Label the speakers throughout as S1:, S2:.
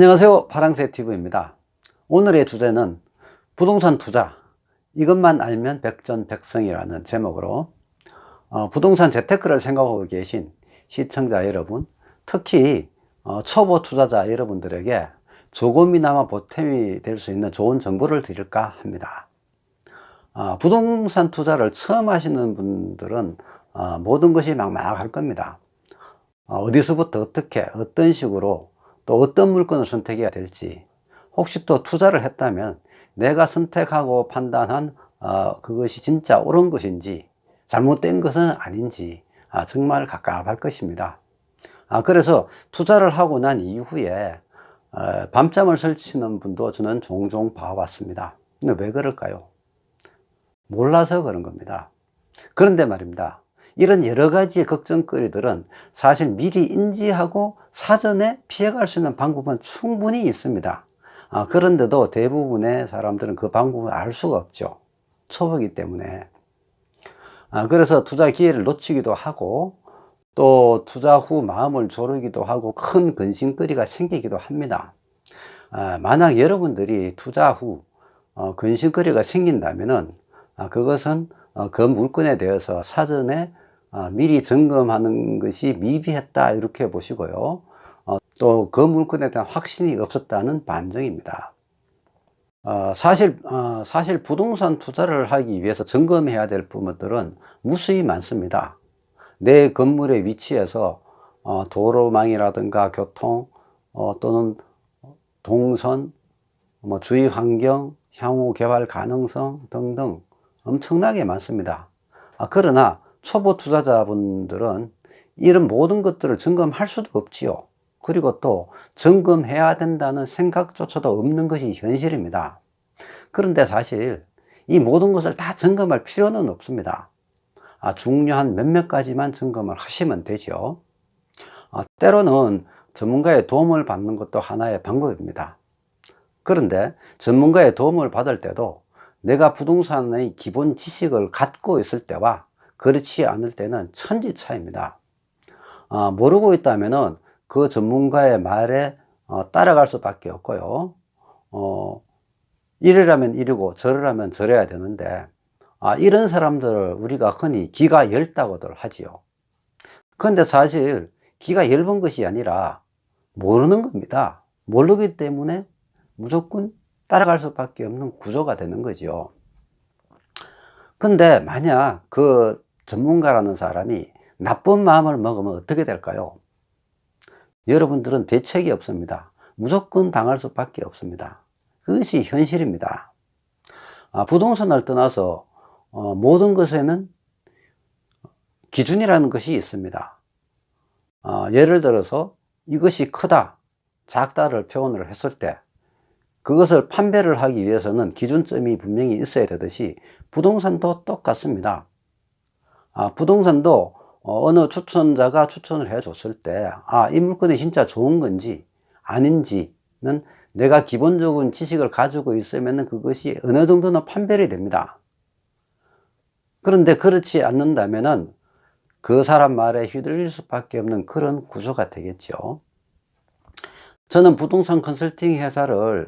S1: 안녕하세요. 파랑새TV입니다. 오늘의 주제는 부동산 투자, 이것만 알면 백전백승이라는 제목으로 부동산 재테크를 생각하고 계신 시청자 여러분, 특히 초보 투자자 여러분들에게 조금이나마 보탬이 될 수 있는 좋은 정보를 드릴까 합니다. 부동산 투자를 처음 하시는 분들은 모든 것이 막막할 겁니다. 어디서부터 어떻게 어떤 식으로 또 어떤 물건을 선택해야 될지, 혹시 또 투자를 했다면 내가 선택하고 판단한 그것이 진짜 옳은 것인지 잘못된 것은 아닌지 정말 갑갑할 것입니다. 그래서 투자를 하고 난 이후에 밤잠을 설치는 분도 저는 종종 봐왔습니다. 근데 왜 그럴까요? 몰라서 그런 겁니다. 그런데 말입니다, 이런 여러 가지의 걱정거리들은 사실 미리 인지하고 사전에 피해갈 수 있는 방법은 충분히 있습니다. 그런데도 대부분의 사람들은 그 방법을 알 수가 없죠. 초보이기 때문에. 그래서 투자 기회를 놓치기도 하고, 또 투자 후 마음을 졸이기도 하고 큰 근심거리가 생기기도 합니다. 만약 여러분들이 투자 후 근심거리가 생긴다면은 그것은 그 물건에 대해서 사전에 미리 점검하는 것이 미비했다, 이렇게 보시고요. 또 그 물건에 대한 확신이 없었다는 반증입니다. 사실 부동산 투자를 하기 위해서 점검해야 될 부분들은 무수히 많습니다. 내 건물의 위치에서 도로망이라든가 교통, 또는 동선, 주위 환경, 향후 개발 가능성 등등 엄청나게 많습니다. 그러나 초보 투자자분들은 이런 모든 것들을 점검할 수도 없지요. 그리고 또 점검해야 된다는 생각조차도 없는 것이 현실입니다. 그런데 사실 이 모든 것을 다 점검할 필요는 없습니다. 중요한 몇몇 가지만 점검을 하시면 되죠. 때로는 전문가의 도움을 받는 것도 하나의 방법입니다. 그런데 전문가의 도움을 받을 때도 내가 부동산의 기본 지식을 갖고 있을 때와 그렇지 않을 때는 천지 차이입니다. 모르고 있다면은 그 전문가의 말에 따라갈 수밖에 없고요. 이러라면 이러고 저러라면 저래야 되는데, 이런 사람들을 우리가 흔히 기가 얇다고들 하지요. 그런데 사실 기가 얇은 것이 아니라 모르는 겁니다. 모르기 때문에 무조건 따라갈 수밖에 없는 구조가 되는 거죠. 근데 만약 그 전문가라는 사람이 나쁜 마음을 먹으면 어떻게 될까요? 여러분들은 대책이 없습니다. 무조건 당할 수밖에 없습니다. 그것이 현실입니다. 부동산을 떠나서 모든 것에는 기준이라는 것이 있습니다. 예를 들어서 이것이 크다, 작다를 표현을 했을 때 그것을 판별을 하기 위해서는 기준점이 분명히 있어야 되듯이 부동산도 똑같습니다. 부동산도 어느 추천자가 추천을 해 줬을 때 이 물건이 진짜 좋은 건지 아닌지는 내가 기본적인 지식을 가지고 있으면 그것이 어느 정도는 판별이 됩니다. 그런데 그렇지 않는다면 그 사람 말에 휘둘릴 수밖에 없는 그런 구조가 되겠죠. 저는 부동산 컨설팅 회사를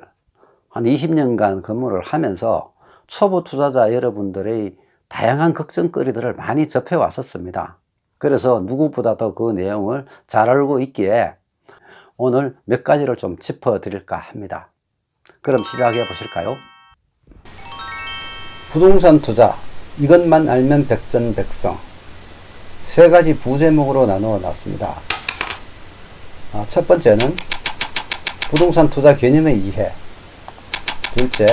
S1: 한 20년간 근무를 하면서 초보 투자자 여러분들의 다양한 걱정거리들을 많이 접해 왔었습니다. 그래서 누구보다도 그 내용을 잘 알고 있기에 오늘 몇 가지를 좀 짚어 드릴까 합니다. 그럼 시작해 보실까요? 부동산 투자, 이것만 알면 백전백승. 세 가지 부제목으로 나누어 놨습니다. 첫 번째는 부동산 투자 개념의 이해. 둘째,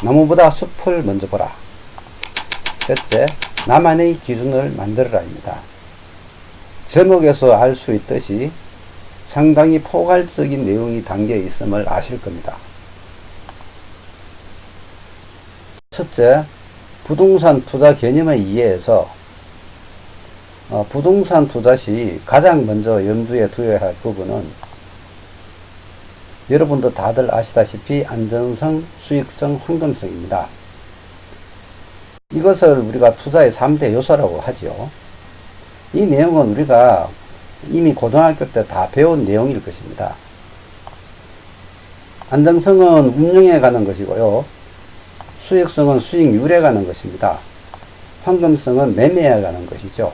S1: 나무보다 숲을 먼저 보라. 셋째, 나만의 기준을 만들어라입니다. 제목에서 알 수 있듯이 상당히 포괄적인 내용이 담겨 있음을 아실 겁니다. 첫째, 부동산 투자 개념의 이해에서 부동산 투자 시 가장 먼저 염두에 두어야 할 부분은 여러분도 다들 아시다시피 안전성, 수익성, 황금성입니다. 이것을 우리가 투자의 3대 요소라고 하죠. 이 내용은 우리가 이미 고등학교 때 다 배운 내용일 것입니다. 안정성은 운용에 가는 것이고요. 수익성은 수익률에 가는 것입니다. 황금성은 매매에 가는 것이죠.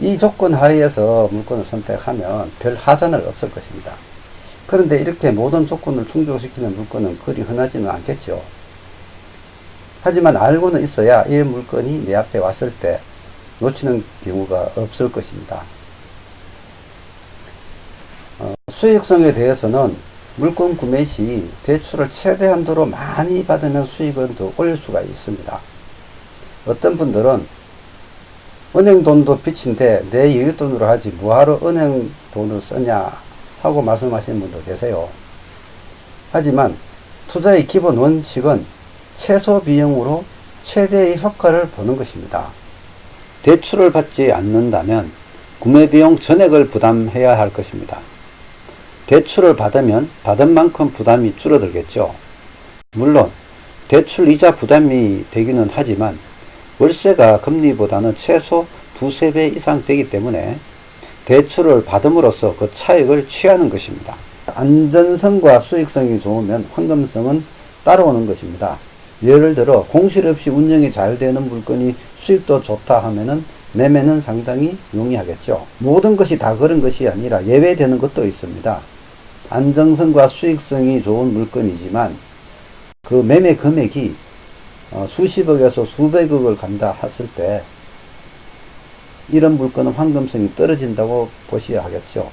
S1: 이 조건 하에서 물건을 선택하면 별 하자는 없을 것입니다. 그런데 이렇게 모든 조건을 충족시키는 물건은 그리 흔하지는 않겠죠. 하지만 알고는 있어야 이 물건이 내 앞에 왔을 때 놓치는 경우가 없을 것입니다. 수익성에 대해서는 물건 구매 시 대출을 최대한도로 많이 받으면 수익은 더 올릴 수가 있습니다. 어떤 분들은 은행 돈도 빚인데 내 여윳돈으로 하지 뭐하러 은행 돈을 쓰냐 하고 말씀하시는 분도 계세요. 하지만 투자의 기본 원칙은 최소 비용으로 최대의 효과를 보는 것입니다. 대출을 받지 않는다면 구매 비용 전액을 부담해야 할 것입니다. 대출을 받으면 받은 만큼 부담이 줄어들겠죠. 물론 대출 이자 부담이 되기는 하지만 월세가 금리보다는 최소 2~3배 이상 되기 때문에 대출을 받음으로써 그 차익을 취하는 것입니다. 안전성과 수익성이 좋으면 황금성은 따라오는 것입니다. 예를 들어 공실 없이 운영이 잘 되는 물건이 수익도 좋다 하면은 매매는 상당히 용이하겠죠. 모든 것이 다 그런 것이 아니라 예외되는 것도 있습니다. 안정성과 수익성이 좋은 물건이지만 그 매매 금액이 수십억에서 수백억을 간다 했을 때 이런 물건은 황금성이 떨어진다고 보셔야 하겠죠.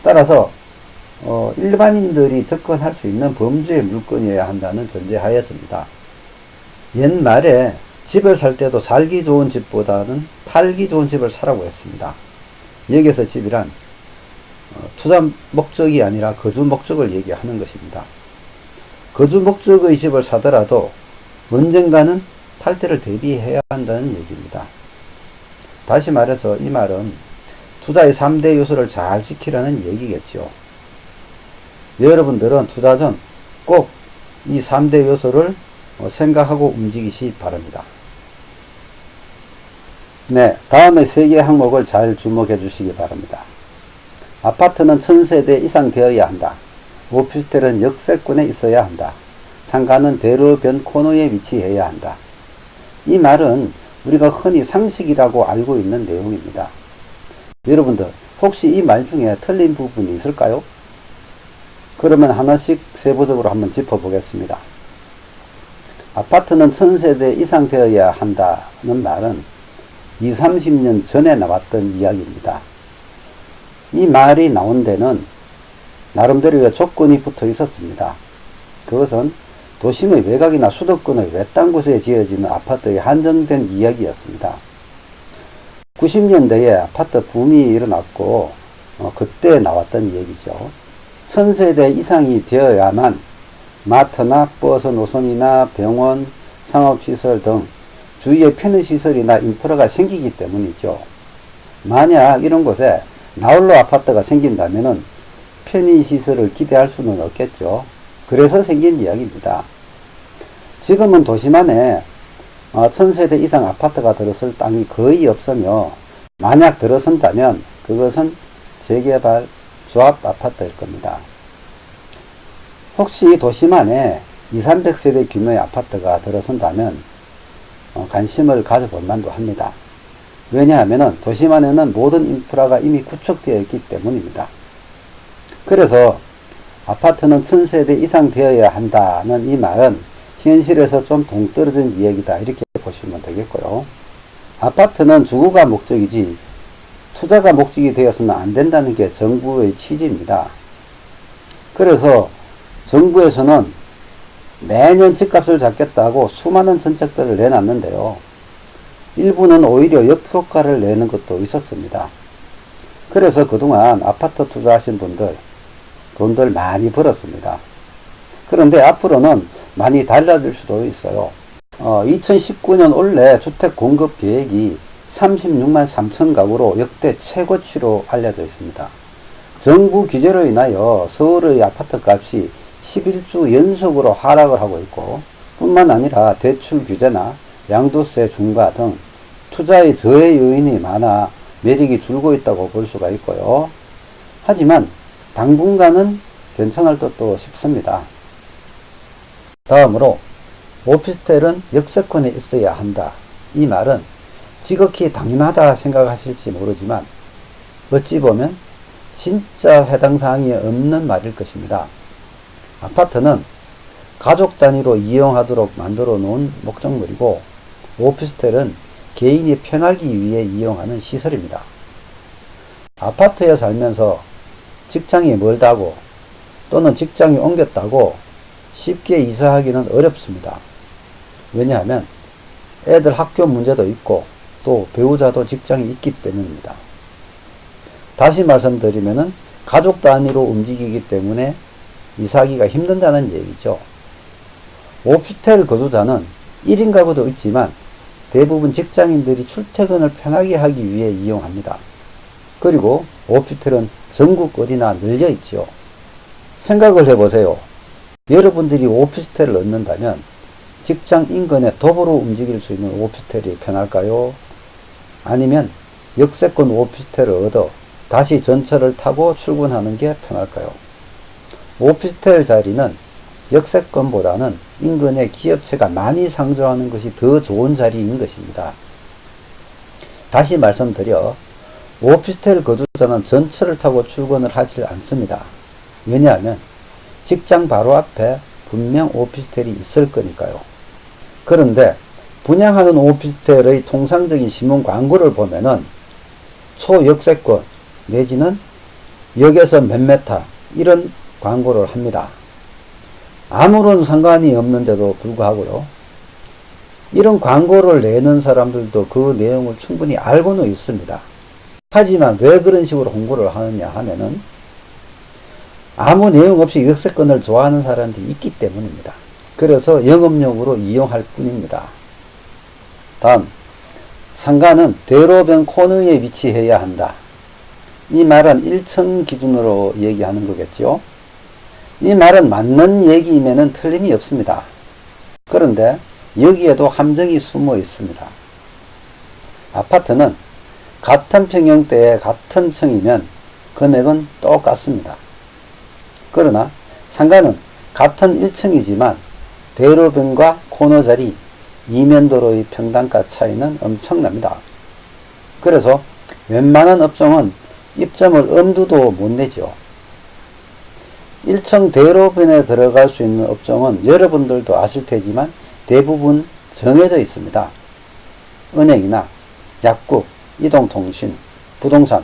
S1: 따라서 일반인들이 접근할 수 있는 범주의 물건이어야 한다는 전제하였습니다. 옛말에 집을 살 때도 살기 좋은 집보다는 팔기 좋은 집을 사라고 했습니다. 여기서 집이란 투자 목적이 아니라 거주 목적을 얘기하는 것입니다. 거주 목적의 집을 사더라도 언젠가는 팔 때를 대비해야 한다는 얘기입니다. 다시 말해서 이 말은 투자의 3대 요소를 잘 지키라는 얘기겠죠. 여러분들은 투자 전 꼭 이 3대 요소를 생각하고 움직이시 바랍니다. 네, 다음에 3개 항목을 잘 주목해 주시기 바랍니다. 아파트는 1000세대 이상 되어야 한다. 오피스텔은 역세권에 있어야 한다. 상가는 대로변 코너에 위치해야 한다. 이 말은 우리가 흔히 상식이라고 알고 있는 내용입니다. 여러분들 혹시 이 말 중에 틀린 부분이 있을까요? 그러면 하나씩 세부적으로 한번 짚어보겠습니다. 아파트는 1000세대 이상 되어야 한다는 말은 20~30년 전에 나왔던 이야기입니다. 이 말이 나온 데는 나름대로의 조건이 붙어 있었습니다. 그것은 도심의 외곽이나 수도권의 외딴 곳에 지어지는 아파트의 한정된 이야기였습니다. 90년대에 아파트 붐이 일어났고 그때 나왔던 얘기죠. 1000세대 이상이 되어야만 마트나 버스 노선이나 병원, 상업시설 등 주위에 편의시설이나 인프라가 생기기 때문이죠. 만약 이런 곳에 나홀로 아파트가 생긴다면 편의시설을 기대할 수는 없겠죠. 그래서 생긴 이야기입니다. 지금은 도심 안에 1000세대 이상 아파트가 들어설 땅이 거의 없으며 만약 들어선다면 그것은 재개발 조합 아파트일 겁니다. 혹시 도심 안에 200~300세대 규모의 아파트가 들어선다면 관심을 가져볼 만도 합니다. 왜냐하면 도심 안에는 모든 인프라가 이미 구축되어 있기 때문입니다. 그래서 아파트는 1000세대 이상 되어야 한다는 이 말은 현실에서 좀 동떨어진 이야기다 이렇게 보시면 되겠고요. 아파트는 주거가 목적이지 투자가 목적이 되어서는 안 된다는 게 정부의 취지입니다. 그래서 정부에서는 매년 집값을 잡겠다고 수많은 정책들을 내놨는데요. 일부는 오히려 역효과를 내는 것도 있었습니다. 그래서 그동안 아파트 투자하신 분들 돈들 많이 벌었습니다. 그런데 앞으로는 많이 달라질 수도 있어요. 2019년 올해 주택 공급 계획이 36만 3천 가구로 역대 최고치로 알려져 있습니다. 정부 규제로 인하여 서울의 아파트 값이 11주 연속으로 하락을 하고 있고 뿐만 아니라 대출 규제나 양도세 중과 등 투자의 저해 요인이 많아 매력이 줄고 있다고 볼 수가 있고요. 하지만 당분간은 괜찮을 듯도 싶습니다. 다음으로 오피스텔은 역세권에 있어야 한다. 이 말은 지극히 당연하다 생각하실지 모르지만 어찌 보면 진짜 해당 사항이 없는 말일 것입니다. 아파트는 가족 단위로 이용하도록 만들어 놓은 목적물이고 오피스텔은 개인이 편하기 위해 이용하는 시설입니다. 아파트에 살면서 직장이 멀다고 또는 직장이 옮겼다고 쉽게 이사하기는 어렵습니다. 왜냐하면 애들 학교 문제도 있고 또 배우자도 직장이 있기 때문입니다. 다시 말씀드리면은 가족 단위로 움직이기 때문에 이사하기가 힘든다는 얘기죠. 오피스텔 거주자는 1인 가구도 있지만 대부분 직장인들이 출퇴근을 편하게 하기 위해 이용합니다. 그리고 오피스텔은 전국 어디나 널려 있지요. 생각을 해보세요. 여러분들이 오피스텔을 얻는다면 직장 인근에 도보로 움직일 수 있는 오피스텔이 편할까요? 아니면 역세권 오피스텔을 얻어 다시 전철을 타고 출근하는 게 편할까요? 오피스텔 자리는 역세권보다는 인근에 기업체가 많이 상주하는 것이 더 좋은 자리인 것입니다. 다시 말씀드려 오피스텔 거주자는 전철을 타고 출근을 하지 않습니다. 왜냐하면 직장 바로 앞에 분명 오피스텔이 있을 거니까요. 그런데 분양하는 오피스텔의 통상적인 신문 광고를 보면은 초역세권 내지는 역에서 몇 메타 이런 광고를 합니다. 아무런 상관이 없는데도 불구하고요. 이런 광고를 내는 사람들도 그 내용을 충분히 알고는 있습니다. 하지만 왜 그런 식으로 홍보를 하느냐 하면은 아무 내용 없이 역세권을 좋아하는 사람들이 있기 때문입니다. 그래서 영업용으로 이용할 뿐입니다. 다음, 상가는 대로변 코너에 위치해야 한다. 이 말은 1층 기준으로 얘기하는 거겠죠. 이 말은 맞는 얘기이면 틀림이 없습니다. 그런데 여기에도 함정이 숨어 있습니다. 아파트는 같은 평형대에 같은 층이면 금액은 똑같습니다. 그러나 상가는 같은 1층이지만 대로변과 코너 자리, 이면도로의 평당가 차이는 엄청납니다. 그래서 웬만한 업종은 입점을 엄두도 못 내죠. 1층 대로변에 들어갈 수 있는 업종은 여러분들도 아실 테지만 대부분 정해져 있습니다. 은행이나 약국, 이동통신, 부동산,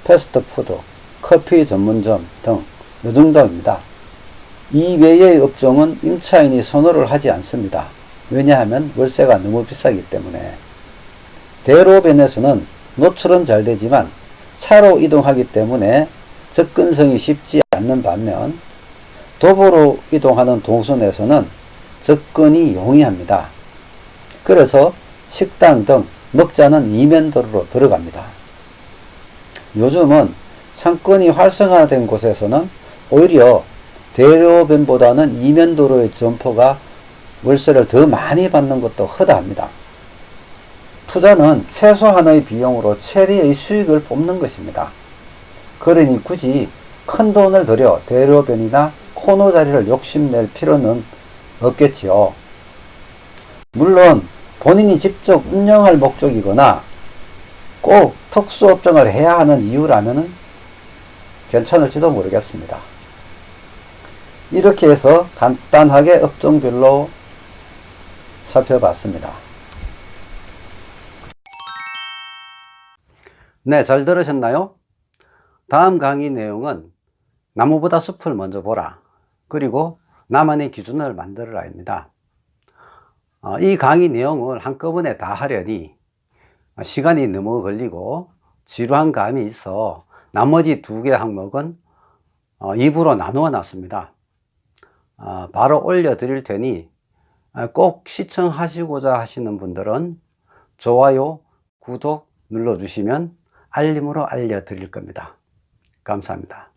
S1: 패스트푸드, 커피 전문점 등 요등등입니다. 이 외의 업종은 임차인이 선호를 하지 않습니다. 왜냐하면 월세가 너무 비싸기 때문에. 대로변에서는 노출은 잘 되지만 차로 이동하기 때문에 접근성이 쉽지 않는 반면 도보로 이동하는 동선에서는 접근이 용이합니다. 그래서 식당 등 먹자는 이면도로로 들어갑니다. 요즘은 상권이 활성화된 곳에서는 오히려 대로변보다는 이면도로의 점포가 월세를 더 많이 받는 것도 허다합니다. 투자는 최소한의 비용으로 최대의 수익을 뽑는 것입니다. 그러니 굳이 큰 돈을 들여 대로변이나 코너 자리를 욕심낼 필요는 없겠지요. 물론 본인이 직접 운영할 목적이거나 꼭 특수업종을 해야 하는 이유라면 괜찮을지도 모르겠습니다. 이렇게 해서 간단하게 업종별로 살펴봤습니다. 네, 잘 들으셨나요? 다음 강의 내용은 나무보다 숲을 먼저 보라. 그리고 나만의 기준을 만들어라입니다. 이 강의 내용을 한꺼번에 다 하려니 시간이 너무 걸리고 지루한 감이 있어 나머지 2개 항목은 2부로 나누어 놨습니다. 바로 올려드릴 테니 꼭 시청하시고자 하시는 분들은 좋아요, 구독 눌러주시면 알림으로 알려드릴 겁니다. 감사합니다.